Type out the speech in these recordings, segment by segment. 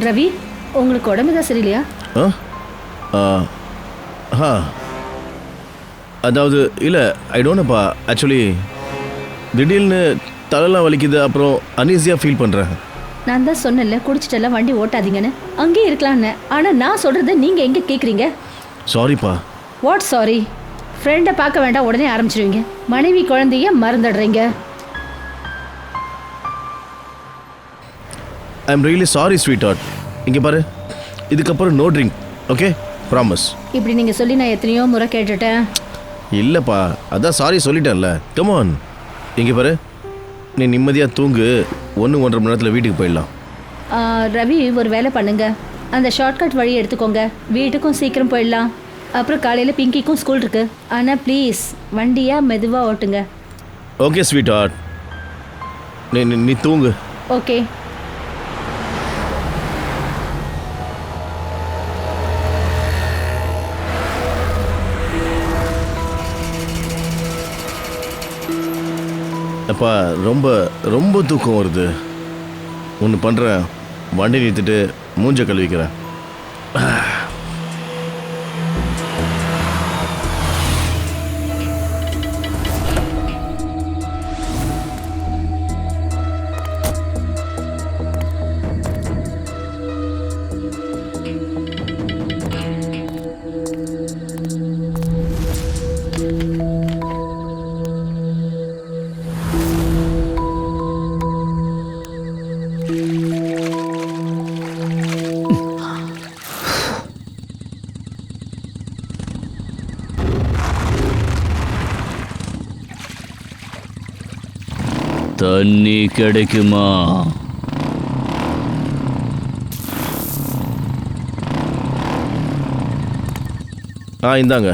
ரவி, உங்களுக்கு உடம்பு தான் சரியில்லையா? அதாவது இல்லை, ஐ டோன்ட்ப்பா. ஆக்சுவலி திடீர்னு தலைலாம் வலிக்குது, அப்புறம் அன்ஈஸியாக ஃபீல் பண்ணுறேன். நான் தான் சொன்னேன்ல, குடிச்சிட்டெல்லாம் வண்டி ஓட்டாதீங்கன்னு. அங்கேயே இருக்கலாம்னு. ஆனால் நான் சொல்கிறத நீங்கள் எங்கே கேட்குறீங்க? சாரிப்பா. What sorry? ஃப்ரெண்டை பார்க்க வேண்டாம் உடனே ஆரம்பிச்சிருவீங்க. மனைவி குழந்தைய மறந்துடுறீங்க. I am really sorry sweetheart. இங்கே பாரு, இதுக்கப்புறம் நோ ட்ரிங்க், ஓகே? ப்ராமிஸ். இப்படி நீங்கள் சொல்லி நான் எத்தனையோ முறை கேட்டுட்டேன். இல்லைப்பா, அதான் சாரி சொல்லிட்டேன்ல. கமான், இங்கே பாரு, நீ நிம்மதியாக தூங்கு. 1-1.5 மணி நேரத்தில் வீட்டுக்கு போயிடலாம். ரவி, ஒரு வேலை பண்ணுங்க. அந்த ஷார்ட்கட் வழி எடுத்துக்கோங்க. வீட்டுக்கும் சீக்கிரம் போயிடலாம். அப்புறம் காலையில் பிங்கிக்கும் ஸ்கூல் இருக்கு. ஆனால் ப்ளீஸ் வண்டியாக மெதுவாக ஓட்டுங்க. ஓகே ஸ்வீட் ஹார்ட், நீ தூங்கு. ஓகே. அப்பா, ரொம்ப ரொம்ப தூக்கம் வருது. ஒன்று பண்ணுறேன், வண்டி நிறுத்திட்டு மூஞ்ச கழுவிக்கிறேன். தண்ணி கிடைக்குமா? இந்தாங்க.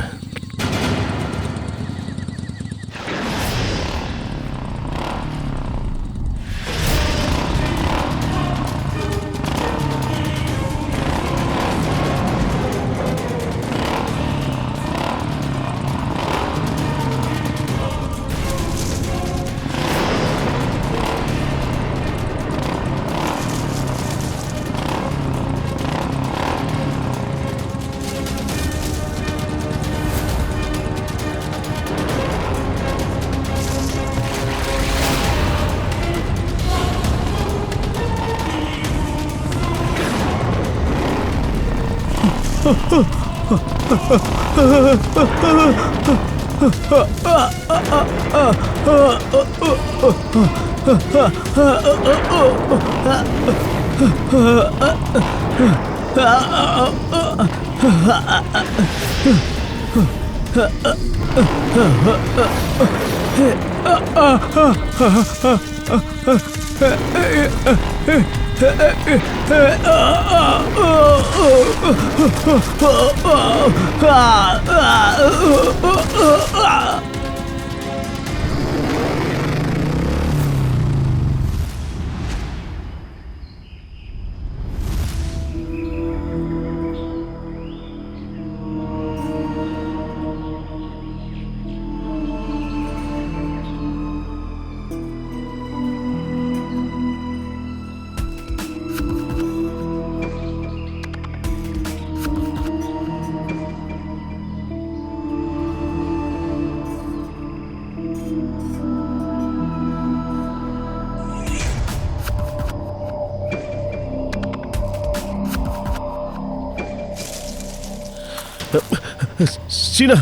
சீனா,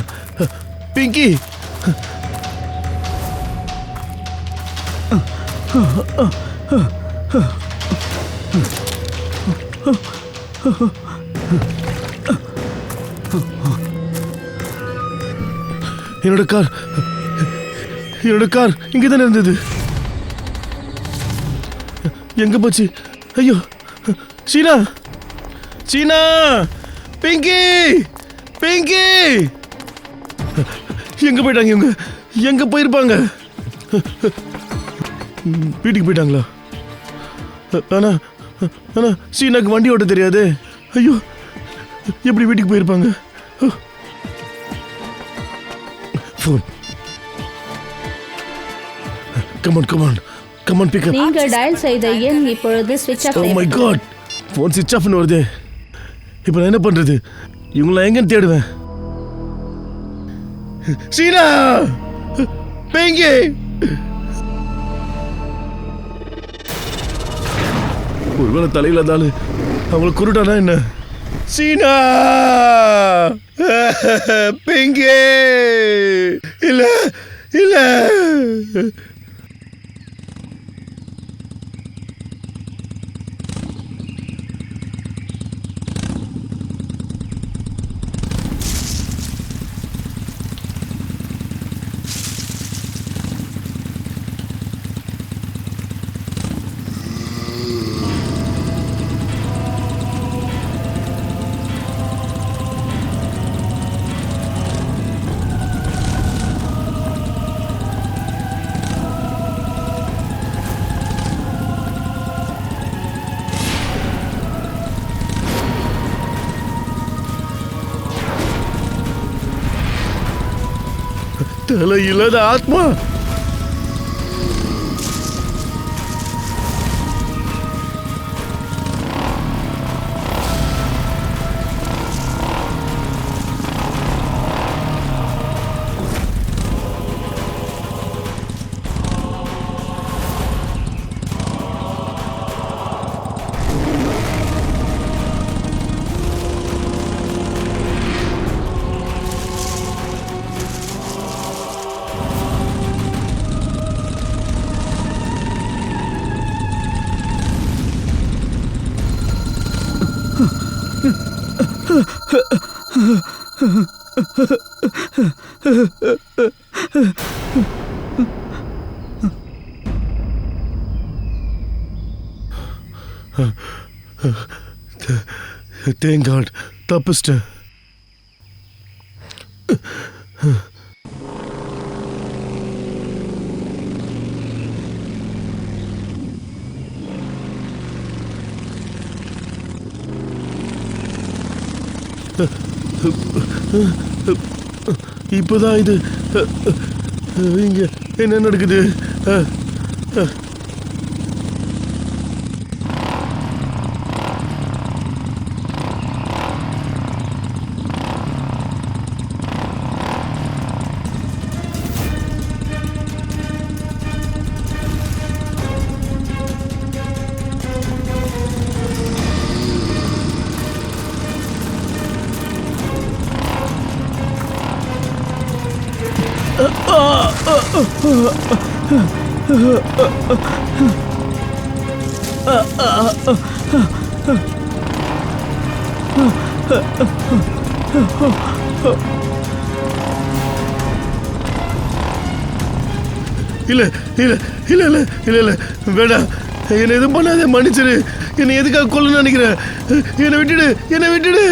பிங்கி, என்னோட கார் இங்கதானே இருந்தது. எங்க போச்சு? ஐயோ, சீனா, சீனா, பிங்கி, பிங்கி, எங்க போயிட்டாங்க இவங்க? எங்க போயிருப்பாங்க? வீட்டுக்கு போயிட்டாங்களா? ஆனா ஆனா சீனாக்கு வண்டி ஓட்ட தெரியாது. ஐயோ, எப்படி வீட்டுக்கு போயிருப்பாங்க? Phone. Come on, pick up. நீங்கள் டயல் செய்த எண் இப்பொழுது ஸ்விட்ச் off Oh my God. Phone சுவிட்ச் ஆஃப்னு வருது. இப்போ நான் என்ன பண்றது? இவங்கள எங்கன்னு தேடுவேன்? சீனா, பிங்கி, ஒருவேளை தலையில இருந்தாலும் அவங்கள குருட்டானா என்ன? சீனா, பிங்கி, இல்ல இல்ல. தலை இல்லாத ஆத்மா. Thank God, தப்பிச்சிட்டேன். இப்போதான் இது இங்க என்ன நடக்குது? இல்ல இல்ல இல்ல இல்ல இல்ல இல்ல வேண்டாம். என்னை எதுவும் பண்ணாத, மன்னிச்சிரு. என்னை எதுக்காக கொல்லணும்னு நினைக்கிறேன்? என்னை விட்டுடு, என்னை விட்டுடு.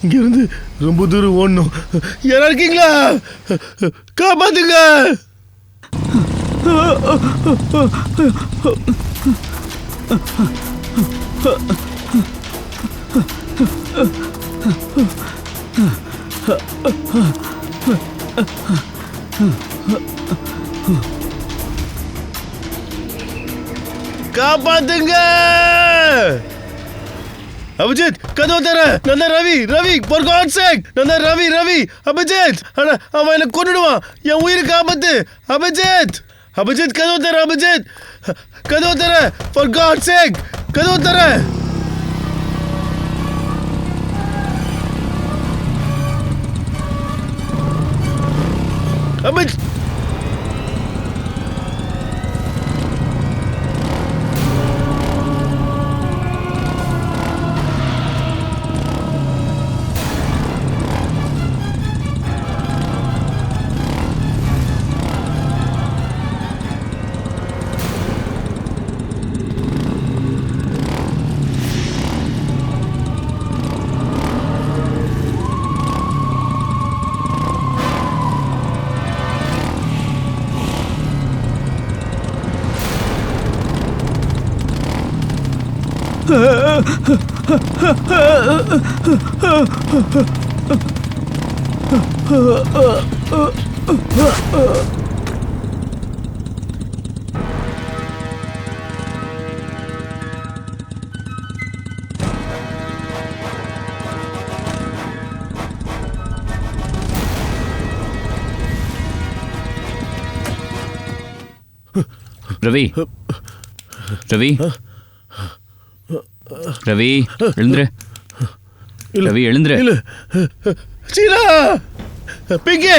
இங்கிருந்து ரொம்ப தூரம் ஓடணும். யாரா இருக்கீங்களா? காப்பாத்துங்க. காப்பாத்துங்க. அபிஜித், கதவு தர. நான் தான் Ravi. Ravi for God's sake. நான் தான் ரவி. ரவி அபிஜித். அட அவன் என்ன கொன்னுடுவான். என் உயிருக்கு ஆபத்து. அபிஜித். அபிஜித் கதவு தர. அபிஜித் கதவு தர for God's sake. கதவு தர. அபிஜித் ரவி ரவி ரவி எழுந்துரு. ரவி எழுந்துரு. இல்ல சீனா பிங்கி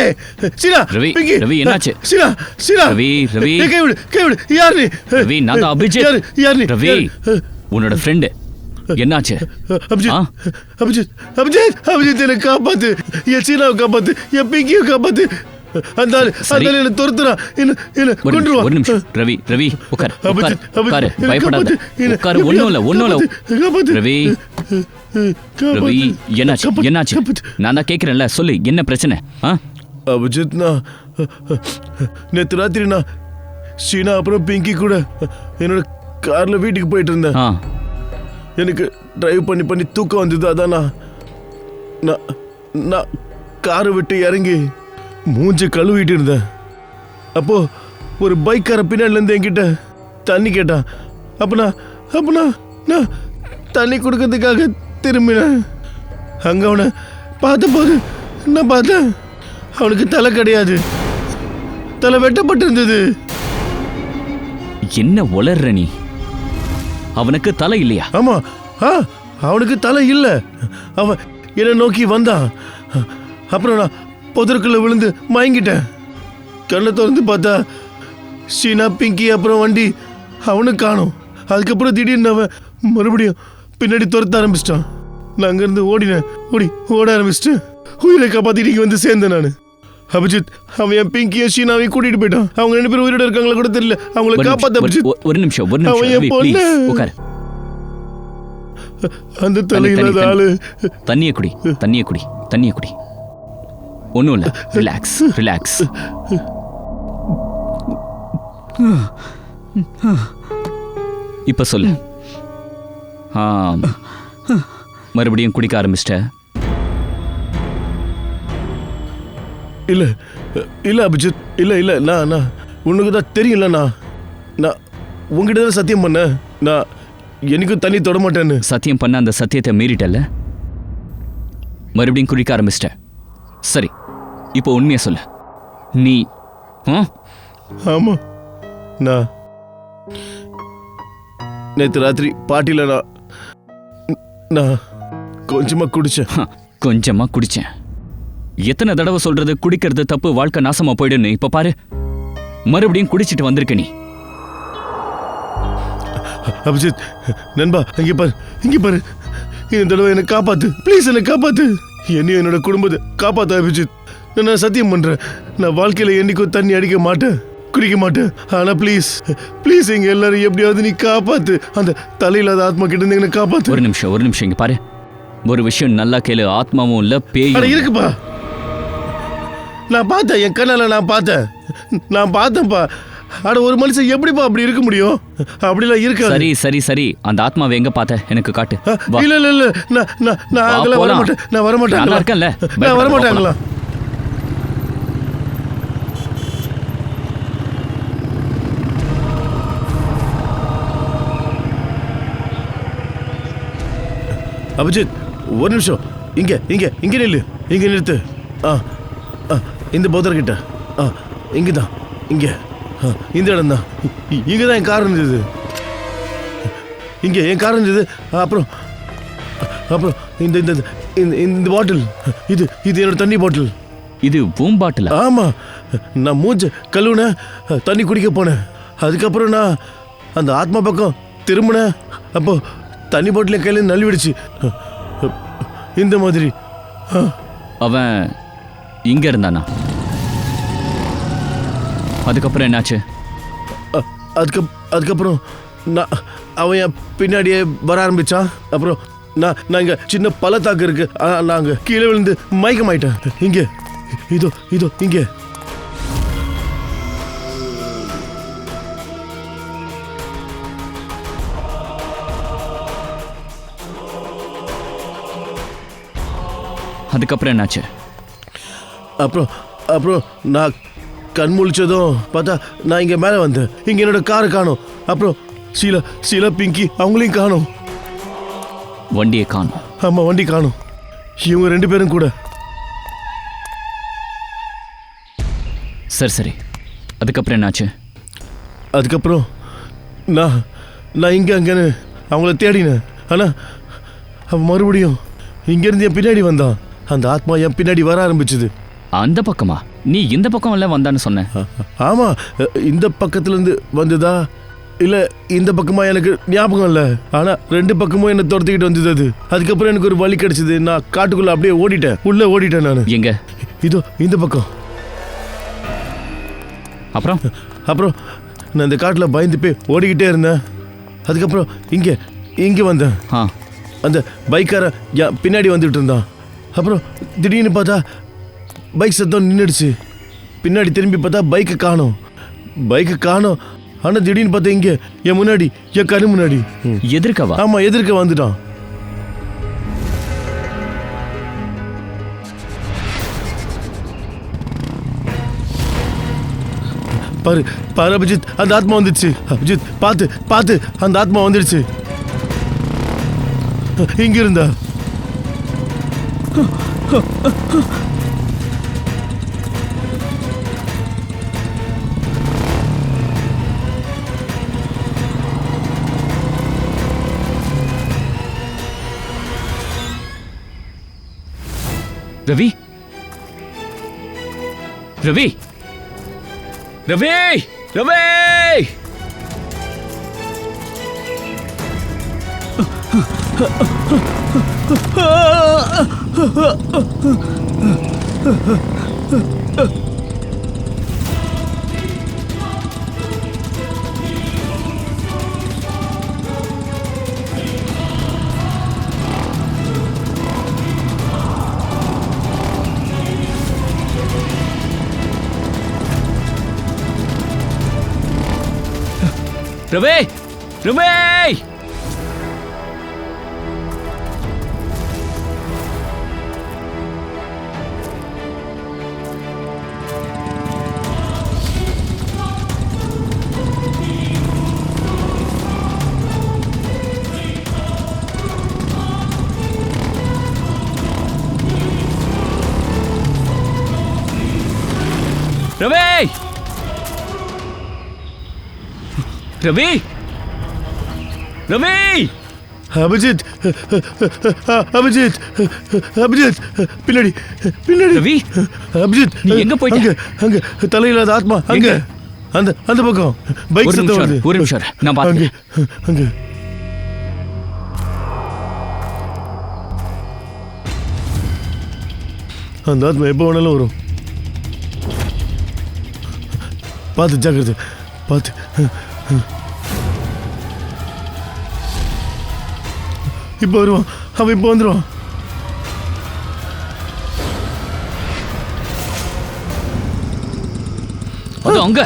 சீனா ரவி பிங்கி ரவி என்னாச்சு? சீனா சீனா ரவி ரவி கை விடு யார் நீ? ரவி நான் தான் அபிஜித். யார் நீ? ரவி உன்னோட ஃப்ரெண்டு. என்னாச்சு? அபிஜித் அபிஜித் அபிஜித் அபிஜித் என்னை காப்பாத்து. என் சீனாவை காப்பாத்து. என் பிங்கியை காப்பாத்து. அந்த என்ன துரத்துறா. என்ன கொன்றுவா. ஒரு நிமிஷம் ரவி ரவி உட்கார் உட்கார் உட்காரு. பயப்படாத உட்காரு. ஒண்ணும் இல்ல ரவி ரவி என்னாச்சு? என்னாச்சு? நான் தான் கேட்கிறேன்ல, சொல்லு என்ன பிரச்சனை? அபிஜித் நான் நேற்று ராத்திரி நான் சீனா அப்புறம் பிங்கி கூட என்னோட கார்ல வீட்டுக்கு போயிட்டு இருந்தேன். எனக்கு டிரைவ் பண்ணி பண்ணி தூக்கம் வந்தது. அதான் நான் காரை விட்டு இறங்கி மூஞ்சி கழுவிட்டு இருந்தேன். அப்போ ஒரு பைக்கார பின்னாடில இருந்து என்கிட்ட தண்ணி கேட்டான். அப்ப நான் தண்ணி கொடுக்கறதுக்காக திரும்பினேன். அங்க அவனை பார்த்த போது நான் பார்த்தேன் அவனுக்கு தலை கிடையாது. தலை வெட்டப்பட்டு இருந்தது. என்ன உளர்ற நீ? அவனுக்கு தலை இல்லையா? ஆமா அவனுக்கு தலை இல்ல. அவன் என்னை நோக்கி வந்தான். அப்புறம் நான் புதருக்குள்ள விழுந்து மயங்கிட்டேன். கண்ணை திறந்து பார்த்தா சீனா பிங்கி அப்புறம் வண்டி அவனுக்கு காணும். அதுக்கப்புறம் திடீர்னு அவன் மறுபடியும் பின்னாடி துரத்த ஆரம்பிச்சிட்டான். நான் அங்கிருந்து ஓட ஆரம்பிச்சிட்டேன். உயிரை காப்பாத்திட்டு இங்க வந்து சேர்ந்தேன் நான். அபிஜித் அவன் என் பிங்கியும் சீனாவையும் கூட்டிட்டு போயிட்டான். அவங்க 2 பேரும் உயிரோட இருக்காங்களா கூட தெரியல. அவங்களை காப்பாத்த அபிஜித். ஒரு நிமிஷம் அவன் என் பொண்ணு. அந்த தலையில்லாத ஆளு. தண்ணிய குடி. ஒன்றும் இல்லை. ரிலாக்ஸ். இப்போ சொல்லு. மறுபடியும் குடிக்க ஆரம்பிச்சிட்ட? இல்ல அபிஜித் இல்ல நான் உனக்கு தான் தெரியும்ல. நான் உங்ககிட்ட தான் சத்தியம் பண்ணேன். நான் எனக்கும் தண்ணி தொட மாட்டேன்னு சத்தியம் பண்ண. அந்த சத்தியத்தை மீறிட்டல்ல. மறுபடியும் குடிக்க ஆரம்பிச்சிட்ட. சரி இப்போ உண்மையை சொல்லு. நீ ஆமா நான் நேற்று ராத்திரி பாட்டில நான் கொஞ்சமா குடிச்சேன். எத்தனை தடவை சொல்றது குடிக்கிறது தப்பு, வாழ்க்கை நாசமா போயிடுன்னு. இப்ப பாரு மறுபடியும் குடிச்சிட்டு வந்திருக்க நீ. அபிஜித் நண்பா இங்க பாரு இந்த தடவை என்னை காப்பாத்து. ப்ளீஸ் என்னை காப்பாத்து. என்னையும் என்னோட குடும்பத்தை காப்பாத்து அபிஜித். நான் சத்தியம் பண்றேன். நான் வாழ்க்கையில என்னைக்கும் தண்ணி அடிக்க மாட்டேன், குடிக்க மாட்டேன். ஆனா ப்ளீஸ் எங்க எல்லாரும் எப்படியாவது நீ காப்பாத்து. அந்த தலையில்லாத ஆத்மா கிட்ட இருந்து காப்பாத்து. ஒரு நிமிஷம் இங்க பாரு. ஒரு விஷயம் நல்லா கேளு. ஆத்மாவும் இல்ல பேயும் இருக்குப்பா. நான் பார்த்தேன், என் கண்ணால நான் பார்த்தேன்ப்பா. அட ஒரு மனுஷன் எப்படிப்பா அப்படி இருக்க முடியும்? அப்படிலாம் இருக்காது. சரி அந்த ஆத்மாவை எங்க பார்த்த? எனக்கு காட்டு. இல்ல நான் அதெல்லாம் வர மாட்டேன். நான் வர மாட்டேன். நல்லா இருக்கேன்ல. நான் வர மாட்டேங்களா? அபிஜித் ஒரு நிமிஷம். இங்க இங்க இங்க நில்லு. இங்க நிறுத்து. ஆ ஆ இந்த போதர் கிட்ட. ஆ இங்க தான். இங்க இந்த இடம் தான். இங்க தான் என் கார் இருந்தது. இங்க என் கார் இருந்தது. அப்புறம் அப்புறம் இந்த இந்த இந்த பாட்டில், இது இது என்னோட தண்ணி பாட்டில். இது பூம் பாட்டிலா? ஆமா, நான் மூஞ்ச கழுவுன, தண்ணி குடிக்க போனேன். அதுக்கப்புறம் நான் அந்த ஆத்மா பக்கம் திரும்பினேன். அப்போ தண்ணி பாட்டில கையில நழுவிடுச்சு. இந்த மாதிரி. அவன் இங்க இருந்தானா? அதுக்கப்புறம் என்னாச்சு? அதுக்கப்புறம் நான் அவன் என் பின்னாடியே வர ஆரம்பிச்சான். அப்புறம் நான் இங்க சின்ன பள்ளத்தாக்கு இருக்கு, நாங்க கீழே விழுந்து மயக்கமாயிட்டேன். இங்க இதோ இதோ இங்க. அதுக்கப்புறம் என்னாச்சு? அப்புறம் நான் கண் முழிச்சதும் பார்த்தா நான் இங்க மேலே வந்தேன். இங்க என்னோட காரை காணோம். அப்புறம் சீலா பிங்கி அவங்களையும் காணோம். வண்டியை காணோம்? ஆமா, வண்டி காணோம். இவங்க 2 பேரும் கூட. சரி அதுக்கப்புறம் என்னாச்சு? அதுக்கப்புறம் நான் இங்க அங்கன்னு அவங்கள தேடினேன். ஆனா அவன் மறுபடியும் இங்கேருந்து என் பின்னாடி வந்தான். அந்த ஆத்மா என் பின்னாடி வர ஆரம்பிச்சுது. அந்த பக்கமா? நீ இந்த பக்கம் எல்லாம் வந்தான்னு சொன்ன. ஆமா, இந்த பக்கத்துல இருந்து வந்ததா இல்ல இந்த பக்கமா எனக்கு ஞாபகம் இல்ல. ஆனா 2 பக்கமும் என்ன துரத்திக்கிட்டு வந்தது அது. அதுக்கப்புறம் எனக்கு ஒரு வழி கிடைச்சது. நான் காட்டுக்குள்ள அப்படியே ஓடிட்டேன் நான். எங்க? இதோ இந்த பக்கம். அப்புறம் நான் இந்த காட்டுல பயந்து போய் ஓடிக்கிட்டே இருந்தேன். அதுக்கப்புறம் இங்க வந்தேன். அந்த பைக்கார பின்னாடி வந்துட்டு இருந்தான். அப்புறம் திடீர்னு பார்த்தா பைக் சத்தம் நின்றுடுச்சு. பின்னாடி திரும்பி பார்த்தா பைக்கை காணோம். ஆனா திடீர்னு பார்த்தா இங்க என் முன்னாடி, என் கண்ணு முன்னாடி. எதிர்க்கவா? ஆமா, எதிர்க்க வந்துட்டான். பாரு அபிஜித், அந்த ஆத்மா வந்துடுச்சு. அபிஜித் பார்த்து அந்த ஆத்மா வந்துடுச்சு. இங்க இருந்தா. ரவி ரவி ரவி ரவி ரவி ரவி ரவி ரவி ரவி அபிஜித் பின்னாடி ரவி அபிஜித், நீ எங்க போயிட்ட? அங்க தலையில்லாத ஆத்மா அங்க அந்த பக்கம் பைக் சத்தம் வருது. ஒரு நிமிஷம் நான் பாத்துக்கிறேன். அங்க அந்த ஆத்மா எப்போ வேணாலும் வரும். பார்த்து ஜாக்கிரதை, பார்த்து. இப்போ வருவான், அவன் இப்போ வந்துடுவான். அது அங்க.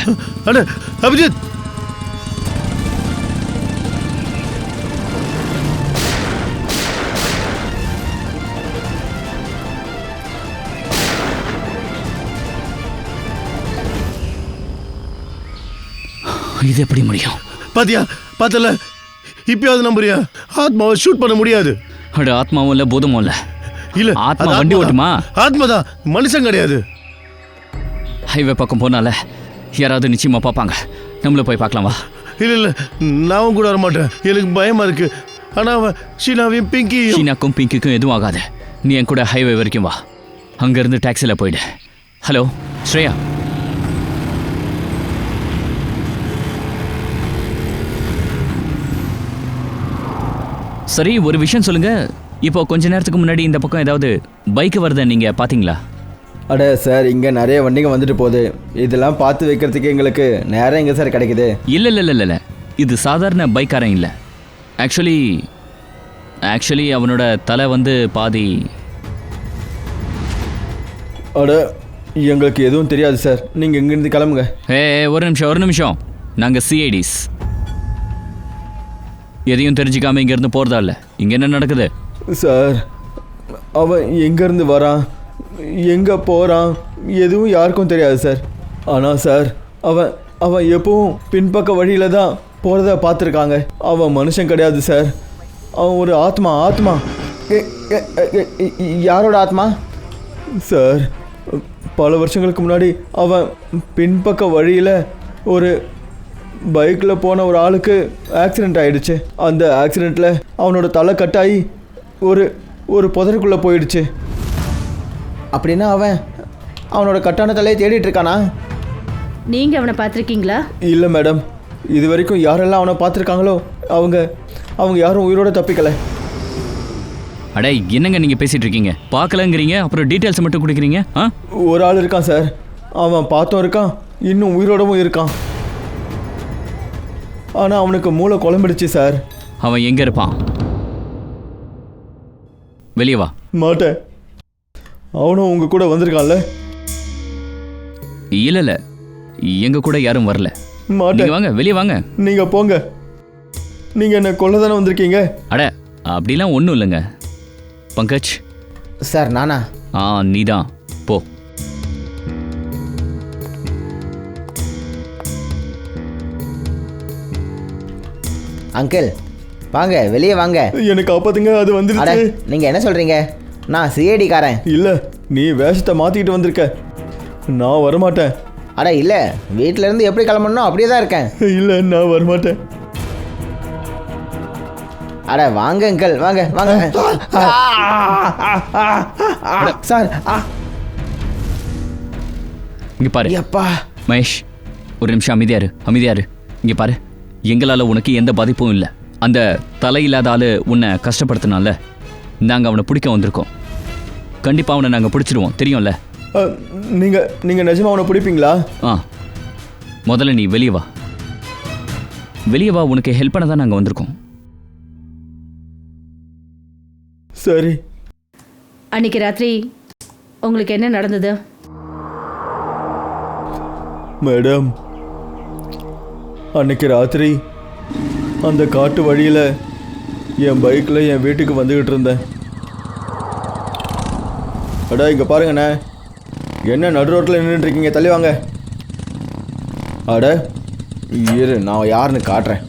அட அபிஜித், இது எப்படி முடியும்? பாத்தியா? பார்த்தல, இப்பயாவது நம்புறியா? ஆத்மாவை ஷூட் பண்ண முடியாது. அட ஆத்மாவும் இல்லை பூதமும் இல்லை. இல்ல ஆத்மா அது வண்டி ஆத்மாதான். ஓட்டுமா? ஆத்மாதான், மனுஷன் கிடையாது. ஹைவே பக்கம் போனால யாராவது நிச்சயமா பார்ப்பாங்க. நம்மள போய் பார்க்கலாம் வா. இல்ல இல்ல, நான் கூட வர மாட்டேன். எனக்கு பயமா இருக்கு. ஆனா அவன் ஷீனாவையும் பிங்கி ஷீனாக்கும் பிங்கிக்கும் எதுவும் ஆகாது. நீ என் கூட ஹைவே வரைக்கும் வா. அங்கேருந்து டாக்ஸியில் போயிடு. ஹலோ ஸ்ரேயா. சரி, ஒரு விஷயம் சொல்லுங்க. இப்போ கொஞ்ச நேரத்துக்கு முன்னாடி இந்த பக்கம் ஏதாவது பைக் வருதை நீங்க பாத்தீங்களா? அட சார், இங்கே நிறைய வண்டிங்க வந்துட்டு போகுது. இதெல்லாம் பார்த்து வைக்கிறதுக்கு எங்களுக்கு நேரம் எங்கே சார் கிடைக்குது? இல்லை இல்லை இல்லை இல்லை, இது சாதாரண பைக்காரன் இல்லை. ஆக்சுவலி அவனோட தலை வந்து பாதி. அட எங்களுக்கு எதுவும் தெரியாது சார், நீங்கள் இங்கேருந்து கிளம்புங்க. ஒரு நிமிஷம். நாங்கள் சிஐடிஸ். எதையும் தெரிஞ்சுக்காம இங்கேருந்து போகிறதா இல்லை. இங்கே என்ன நடக்குது? சார், அவன் எங்கேருந்து வரான், எங்கே போகிறான், எதுவும் யாருக்கும் தெரியாது சார். ஆனால் சார், அவன் எப்பவும் பின்பக்க வழியில் தான் போகிறத பார்த்துருக்காங்க. அவன் மனுஷன் கிடையாது சார். அவன் ஒரு ஆத்மா. யாரோட ஆத்மா சார்? பல வருஷங்களுக்கு முன்னாடி அவன் பின்பக்க வழியில் ஒரு பைக்கில் போன ஒரு ஆளுக்கு ஆக்சிடெண்ட் ஆகிடுச்சு. அந்த ஆக்சிடெண்ட்டில் அவனோட தலை கட்டாகி ஒரு புதருக்குள்ளே போயிடுச்சு. அப்படின்னா அவனோட கட்டான தலையை தேடிட்டு இருக்கானா? நீங்கள் அவனை பார்த்துருக்கீங்களா? இல்லை மேடம், இது வரைக்கும் யாரெல்லாம் அவனை பார்த்துருக்காங்களோ அவங்க யாரும் உயிரோட தப்பிக்கலை. அடே என்னங்க நீங்கள் பேசிகிட்டு இருக்கீங்க? பார்க்கலங்கிறீங்க, அப்புறம் டீட்டெயில்ஸ் மட்டும் கொடுக்குறீங்க. ஒரு ஆள் இருக்கான் சார், அவன் பார்த்தும் இருக்கான், இன்னும் உயிரோடவும் இருக்கான். ஆனால் அவனுக்கு மூளை குழம்பிடுச்சு சார். அவன் எங்கே இருப்பான்? வெளியே வா. மாட்டேன். அவனும் உங்கள் கூட வந்திருக்கான்ல? இல்லை எங்கள் கூட யாரும் வரல. மாட்டேன். வாங்க, வெளியே வாங்க. நீங்கள் போங்க. நீங்கள் என்ன கொல்ல தானே வந்திருக்கீங்க? அட அப்படிலாம் ஒன்றும் இல்லைங்க. பங்கஜ் சார், நானா? நீதான். போ. அங்கிள் வாங்க, வெளியே வாங்க. எனக்கு காப்பாத்துங்க, அது வந்துருச்சு. நீங்கள் என்ன சொல்கிறீங்க? நான் சிஐடி காரன். இல்லை, நீ வேஷத்தை மாற்றிக்கிட்டு வந்திருக்க. நான் வரமாட்டேன். அட இல்லை, வீட்டிலேருந்து எப்படி கிளம்பணும் அப்படியே தான் இருக்கேன். இல்லை, நான் வரமாட்டேன். அட வாங்க அங்கிள், வாங்க வாங்க. சார் இங்கே பாரு. எப்பா மகேஷ், ஒரு நிமிஷம் அமைதியாரு. இங்கே பாரு, எங்களால் உனக்கு எந்த பாதிப்பும் இல்லை. அந்த தலையில்லாத ஆள் உன்னை கஷ்டப்படுத்தினால நாங்கள் அவனை பிடிக்க வந்திருக்கோம். கண்டிப்பாக அவனை நாங்கள் பிடிச்சிடுவோம், தெரியும்ல? நீங்கள் நிஜமாக அவனை பிடிப்பீங்களா? முதல்ல நீ வெளியே வா. உனக்கு ஹெல்ப் பண்ண தான் நாங்கள் வந்திருக்கோம். சரி. அன்னைக்கு ராத்திரி உங்களுக்கு என்ன நடந்தது? மேடம், அன்னைக்கு ராத்திரி அந்த காட்டு வழியில் என் பைக்கில் என் வீட்டுக்கு வந்துக்கிட்டு இருந்தேன். அடா இங்கே பாருங்கண்ணே, என்ன நடு ரோட்டில் நின்றுட்டுருக்கீங்க? தள்ளி வாங்க. அட இரு, நான் யாருன்னு காட்டுறேன்.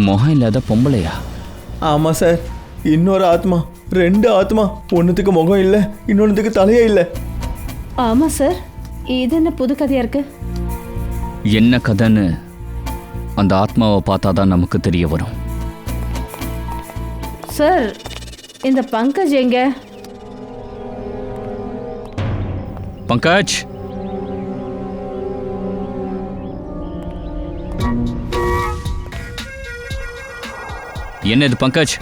முகம் இல்லாத பொம்பளையா? ஆமாம் சார், இன்னொரு ஆத்மா. 2 ஆத்மா. ஒன்றுத்துக்கு முகம் இல்லை, இன்னொன்றுத்துக்கு தலையே இல்லை. ஆமாம் சார், இது என்ன புது கதையாக இருக்கு? என்ன கதைன்னு அந்த ஆத்மாவை பார்த்தா தான் நமக்கு தெரிய வரும். சார், இந்த பங்கஜ் எங்க? பங்கஜ், என்ன இது பங்கஜ்?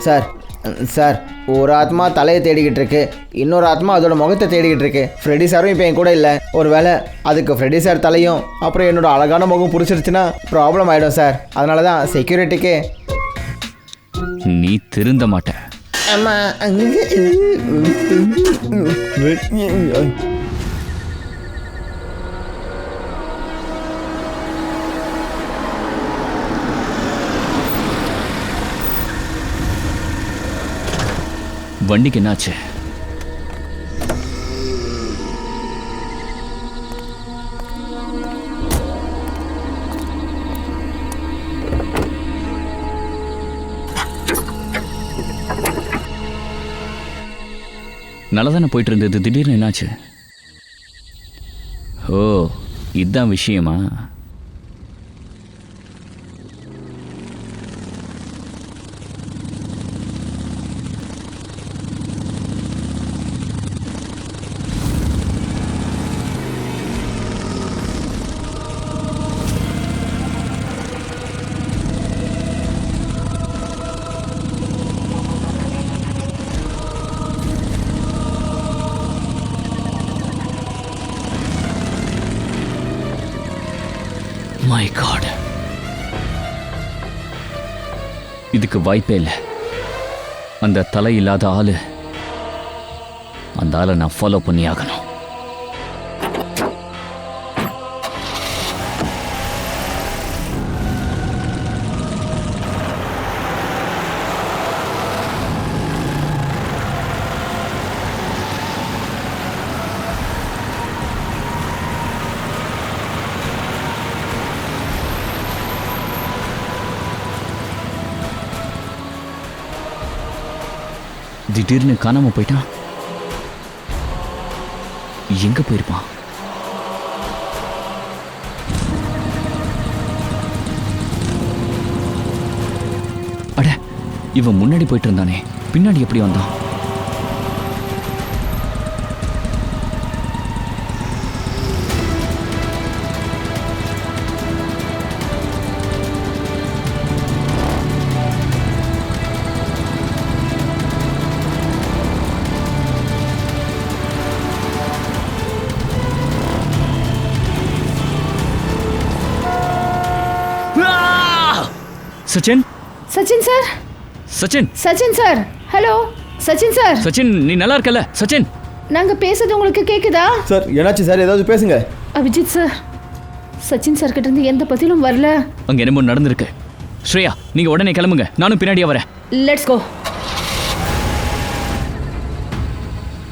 சார், ஒரு ஆத்மா தலையை தேடிக்கிட்டு இருக்கு, இன்னொரு ஆத்மா அதோட முகத்தை தேடிக்கிட்டு இருக்கு. ஃப்ரெடி சாரும் இப்போ என் கூட இல்லை. ஒரு வேளை அதுக்கு ஃப்ரெடி சார் தலையும் அப்புறம் என்னோட அழகான முகம் பிடிச்சிருச்சுன்னா ப்ராப்ளம் ஆகிடும் சார். அதனால தான் செக்யூரிட்டிக்கு. நீ திருந்த மாட்ட. அம்மா வண்டிக்கு என்னாச்சு? நல்லா தானே போயிட்டு இருந்தது, திடீர்னு என்னாச்சு? ஓ, இதுதான் விஷயமா? மை காட், இதுக்கு வாய்ப்பே இல்லை. அந்த தலை இல்லாத ஆளு, அந்த ஆளை நான் ஃபாலோ பண்ணி ஆகணும். திடீர்னு காணாம போயிட்டான். எங்க போயிருப்பான்? அட, இவன் முன்னாடி போயிட்டு இருந்தானே, பின்னாடி எப்படி வந்தான்? Sachin, Sachin sir, Sachin, Sachin sir, hello Sachin sir. Sachin, நீ நல்லா இருக்கல? சச்சின், நாங்க பேசுறது உங்களுக்கு கேக்குதா? சார் என்னாச்சு சார்? ஏதாவது பேசுங்க. அபிஜித் சார், சச்சின் சார் கிட்ட இருந்து எந்த பதிலும் வரல. அங்க என்னமோ நடந்திருக்கு. ஸ்ரேயா, நீங்க உடனே கிளம்புங்க, நானும் பின்னாடியே வரேன். Let's go.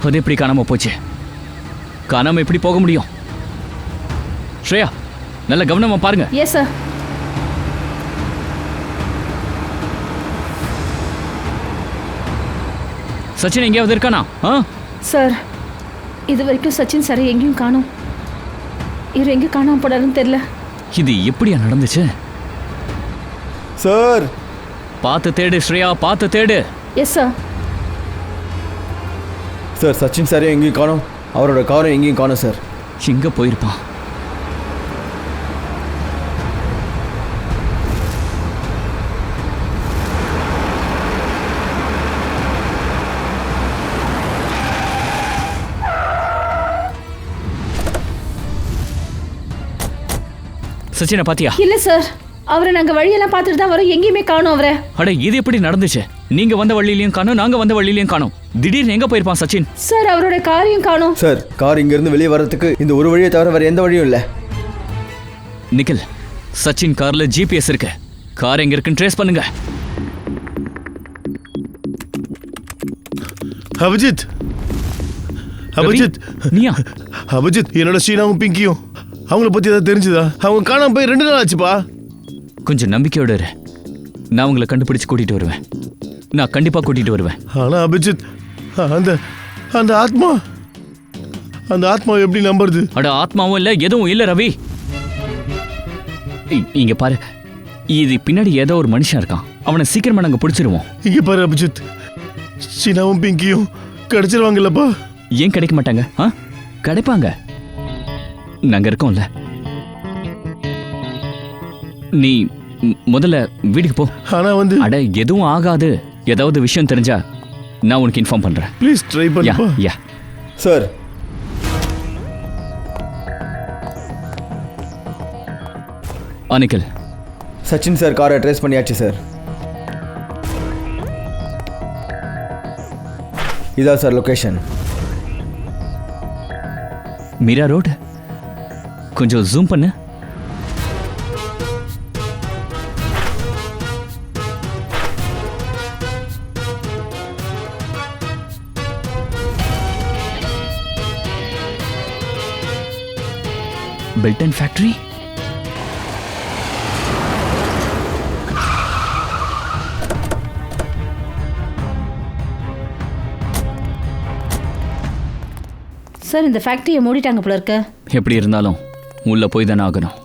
அது எப்படி காணாம போச்சு? காணாம எப்படி போக முடியும்? ஸ்ரேயா, நல்ல கவனமா பாருங்க. Yes sir. சச்சின் எங்கேயாவது இருக்கானா? சார், இது வரைக்கும் சச்சின் சாரை எங்கேயும் காணோம். இவர் எங்கே காணாம போனாருன்னு தெரியல. இது எப்படியா நடந்துச்சு? சார், பார்த்து தேடு ஸ்ரேயா, பார்த்து தேடு. Yes sir. சார், சச்சின் சாரையும் எங்கேயும் காணோம், அவரோட காரும் எங்கேயும் காணோம் சார். எங்க போயிருப்பான்? சச்சினை பாத்தியா? இல்ல சார், அவரை நாங்க வழியெல்லாம் பார்த்துட்டு தான் வரோம், எங்கேயுமே காணோம் அவரை. அட, இது எப்படி நடந்துச்சு? நீங்க வந்த வழியிலையும் காணோம், நாங்க வந்த வழியிலையும் காணோம். திடீர்னு எங்க போயிருப்பான் சச்சின்? சார், அவரோட காரையும் காணோம். சார், கார் இங்கிருந்து வெளியே வர்றதுக்கு இந்த ஒரு வழியை தவிர வேற எந்த வழியும் இல்லை. நிக்கில், சச்சின் கார்ல ஜிபிஎஸ் இருக்கு. கார் எங்க இருக்குன்னு ட்ரேஸ் பண்ணுங்க. அபிஜித், அபிஜித், நீயா? அபிஜித், என்னோட ஷீனாவும் பிங்கியும் அவங்கள பத்தி ஏதாவது தெரிஞ்சுதா? அவங்க காணாம போய் 2 நாள் ஆச்சுப்பா. கொஞ்சம் நம்பிக்கையோட இரு, நான் உங்களை கண்டுபிடிச்சு கூட்டிட்டு வருவேன். நான் கண்டிப்பா கூட்டிட்டு வருவேன். ஆனா அபிஜித், அந்த அந்த ஆத்மா அந்த ஆத்மா எப்படி நம்புறது? அட, ஆத்மாவும் இல்ல, எதுவும் இல்ல ரவி. இங்க பாரு, இது பின்னாடி ஏதோ ஒரு மனுஷன் இருக்கான். அவனை சீக்கிரமா நாங்க பிடிச்சிருவோம். இங்க பாரு அபிஜித், ஷீனாவும் பிங்கியும் கிடைச்சிருவாங்கல்லப்பா. ஏன் கிடைக்க மாட்டாங்க? கிடைப்பாங்க, நாங்க இருக்கோம்ல. நீ முதல்ல வீட்டுக்கு போ. ஆனா வந்து அட, எதுவும் ஆகாது. ஏதாவது விஷயம் தெரிஞ்சா நான் உனக்கு இன்ஃபார்ம் பண்ணுறேன். ப்ளீஸ் ட்ரை யா பண்ணுப்பா. யா சார், நிக்கில், சச்சின் சார் காரை ட்ரேஸ் பண்ணியாச்சு சார். இதான் சார் லொக்கேஷன். மீரா ரோடு கொஞ்சம் ஜூம் பண்ணு. பில்டன் ஃபேக்டரி. சார் இந்த ஃபேக்ட்ரியை மூடிட்டாங்க போல இருக்க. எப்படி இருந்தாலும் உள்ள போய் தானே ஆகணும்.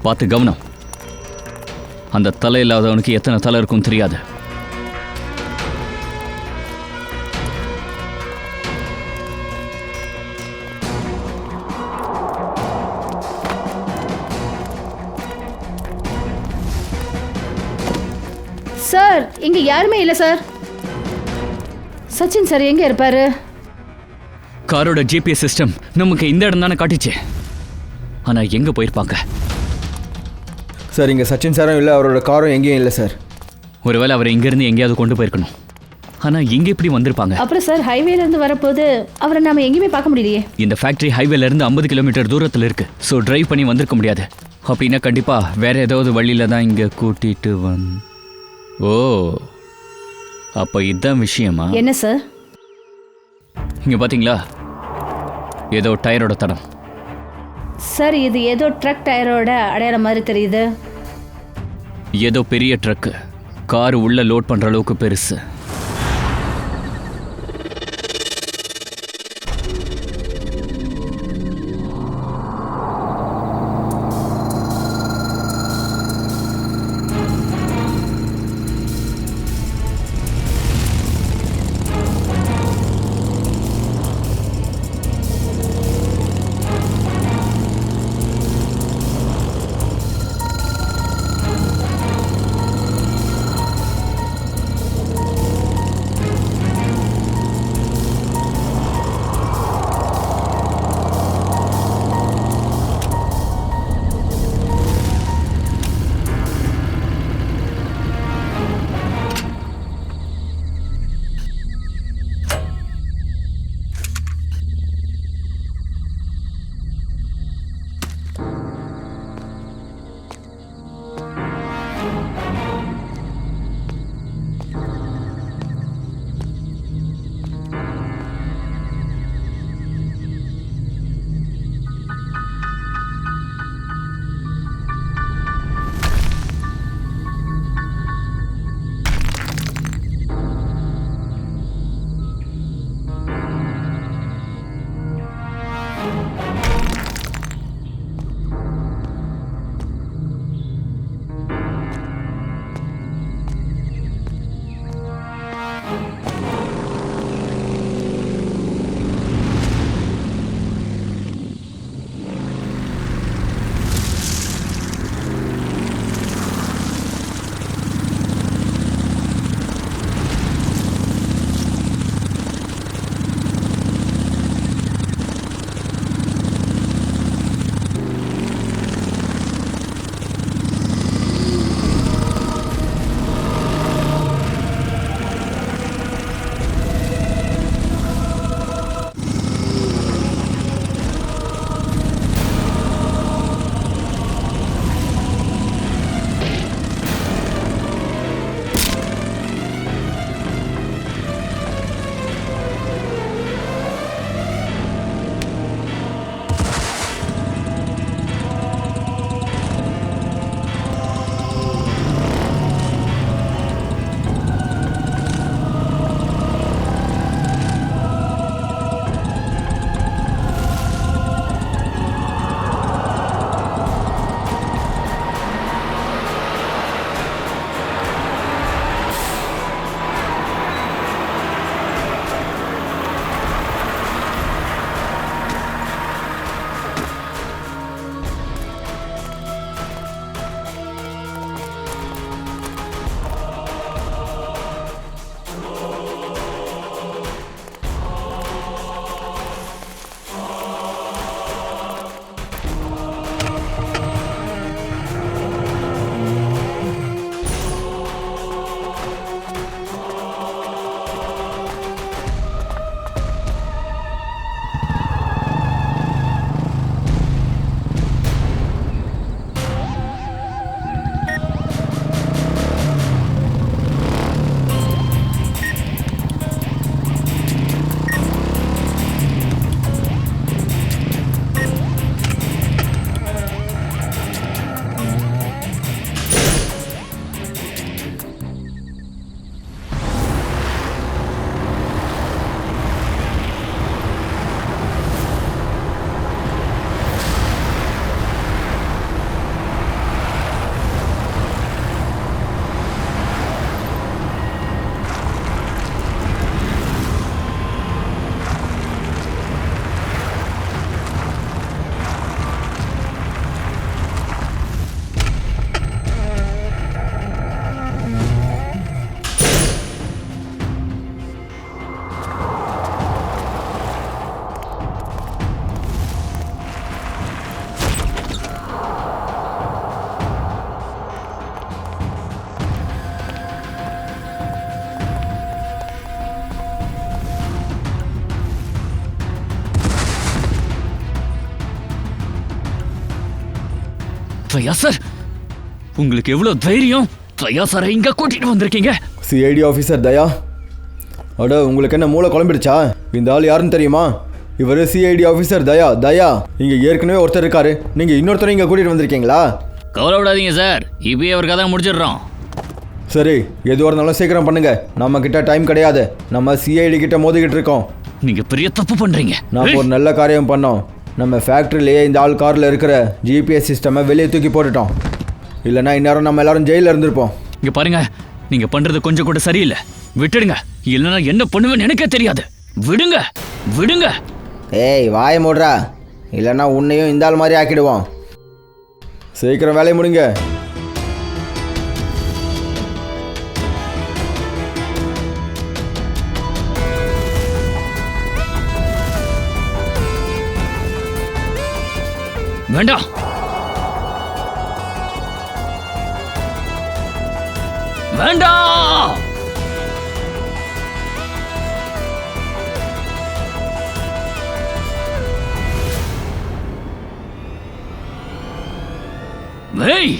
பார்த்து கவனம். அந்த தலை இல்லாதவனுக்கு எத்தனை தலை இருக்கும் தெரியாது. சார் இங்க யாருமே இல்லை சார். சச்சின் சார் எங்க இருப்பாரு? காரோட ஜிபிஎஸ் சிஸ்டம் நமக்கு இந்த இடம் தானே காட்டுச்சு. ஆனா எங்க போயிருப்பாங்க? சார், இங்கே சச்சின் சாரும் இல்லை, அவரோட காரும் எங்கேயும் இல்லை சார். ஒருவேளை அவரை இங்கிருந்து எங்கேயாவது கொண்டு போயிருக்கணும். ஆனா இங்க எப்படி வந்திருப்பாங்க? அப்புறம் சார் ஹைவேல இருந்து வரப்போது அவரை நாம எங்கேயுமே பார்க்க முடியலையே. இந்த ஃபேக்டரி ஹைவேல இருந்து 50 கிலோமீட்டர் தூரத்தில் இருக்கு. ஸோ டிரைவ் பண்ணி வந்திருக்க முடியாது. அப்படின்னா கண்டிப்பா வேற ஏதாவது வழியில தான் இங்க கூட்டிட்டு ஓ, அப்ப இதுதான் விஷயமா? என்ன சார்? இங்க பாத்தீங்களா, ஏதோ டயரோட தடம். சார் இது ஏதோ ட்ரக் டயரோட அடையாளம் மாதிரி தெரியுது. ஏதோ பெரிய ட்ரக்கு கார் உள்ள லோட் பண்ற அளவுக்கு பெருசு. தயா சார், உங்களுக்கு எவ்வளவு தைரியம்? தயா சாரை இங்க கூட்டிட்டு வந்திருக்கீங்க? சிஐடி ஆஃபீஸர் தயா. அட, உங்களுக்கு என்ன மூளை குழம்பிடுச்சா? இந்த ஆள் யாருன்னு தெரியுமா? இவர் சிஐடி ஆஃபீஸர் தயா. தயா, இங்கே ஏற்கனவே ஒருத்தர் இருக்காரு, நீங்கள் இன்னொருத்தரை இங்கே கூட்டிகிட்டு வந்திருக்கீங்களா? கவலைப்படாதீங்க சார், இப்பயே ஒரு கதை முடிச்சிடுறோம். சரி, எதுவாக இருந்தாலும் சீக்கிரம் பண்ணுங்க. நம்ம கிட்ட டைம் கிடையாது. நம்ம சிஐடி கிட்ட மோதிக்கிட்டு இருக்கோம். நீங்க பெரிய தப்பு பண்றீங்க. நாம் ஒரு நல்ல காரியம் பண்ணோம். நம்ம ஃபேக்ட்ரியிலேயே இந்த ஆள் காரில் இருக்கிற ஜிபிஎஸ் சிஸ்டமை வெளியே தூக்கி போட்டுட்டோம். இல்லைன்னா இந்நேரம் நம்ம எல்லாரும் ஜெயிலில் இருந்திருப்போம். இங்க பாருங்க, நீங்க பண்றது கொஞ்சம் கூட சரியில்லை. விட்டுடுங்க, இல்லைன்னா என்ன பண்ணுவேன்னு எனக்கே தெரியாது. விடுங்க விடுங்க. ஏய், வாய மூடுறா, இல்லைன்னா உன்னையும் இந்த ஆள் மாதிரி ஆக்கிடுவோம். சீக்கிரம் வேலையை முடிங்க. வேண்டாம். வேண்டாம். ஏய்,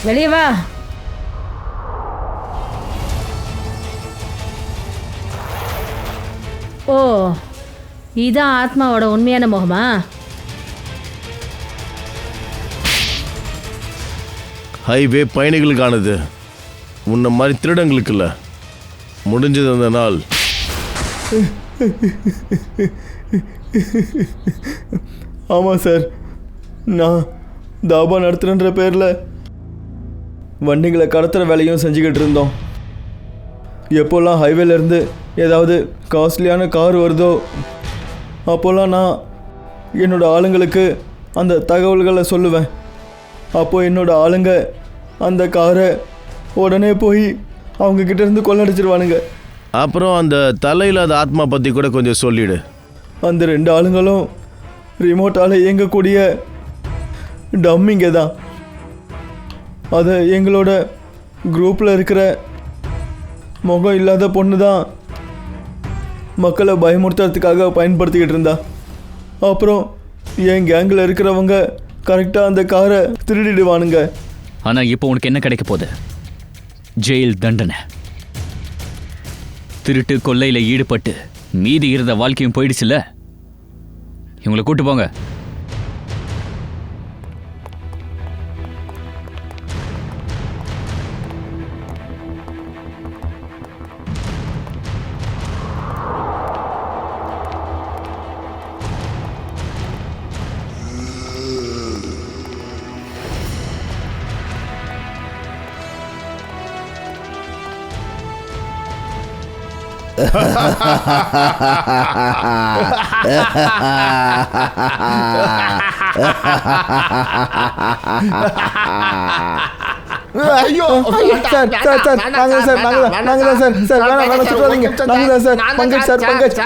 வெளியே வா. ஓ, இதான் ஆத்மாவோட உண்மையான முகமா? ஹைவே பயணிகளுக்கானது, உன்ன மாதிரி திருடங்களுக்கு இல்லை. முடிஞ்சது அந்த நாள். ஆமாம் சார், நான் தாபா நடத்துகிறன்ற பேரில் வண்டிகளை கடத்துகிற வேலையும் செஞ்சுக்கிட்டு இருந்தோம். எப்போல்லாம் ஹைவேலேருந்து ஏதாவது காஸ்ட்லியான கார் வருதோ அப்போல்லாம் நான் என்னோடய ஆளுங்களுக்கு அந்த தகவல்களை சொல்லுவேன். அப்போது என்னோடய ஆளுங்க அந்த காரை உடனே போய் அவங்கக்கிட்ட இருந்து கொள்ளடிச்சிருவானுங்க. அப்புறம் அந்த தலையில்லாத ஆத்மா பற்றி கூட கொஞ்சம் சொல்லிடு. அந்த 2 ஆளுங்களும் ரிமோட்டால் இயங்கக்கூடிய டம்மிங்க தான். அதை எங்களோட குரூப்பில் இருக்கிற முகம் இல்லாத பொண்ணு தான் மக்களை பயமுறுத்துறதுக்காக பயன்படுத்திக்கிட்டு இருந்தா. அப்புறம் என் கேங்கில் இருக்கிறவங்க கரெக்டாக அந்த காரை திருடிடுவானுங்க. ஆனால் இப்போ உனக்கு என்ன கிடைக்க போகுது? ஜெயில் தண்டனை. திருட்டு கொள்ளையில் ஈடுபட்டு மீதி இருந்த வாழ்க்கையும் போயிடுச்சுல்ல. இவங்களை கூட்டு போங்க. ஐயோ சார் சார் சார் நாங்கள் சார் நாங்கள் தான் சார் சார் வேணாம் சுற்றாதீங்க நாங்கள் தான் sir Pankaj sir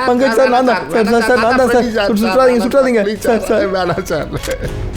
Pankaj sir நான் தான் சார் நான் தான் சார் சுற்றாதீங்க சார் சார் வேணாம் சார்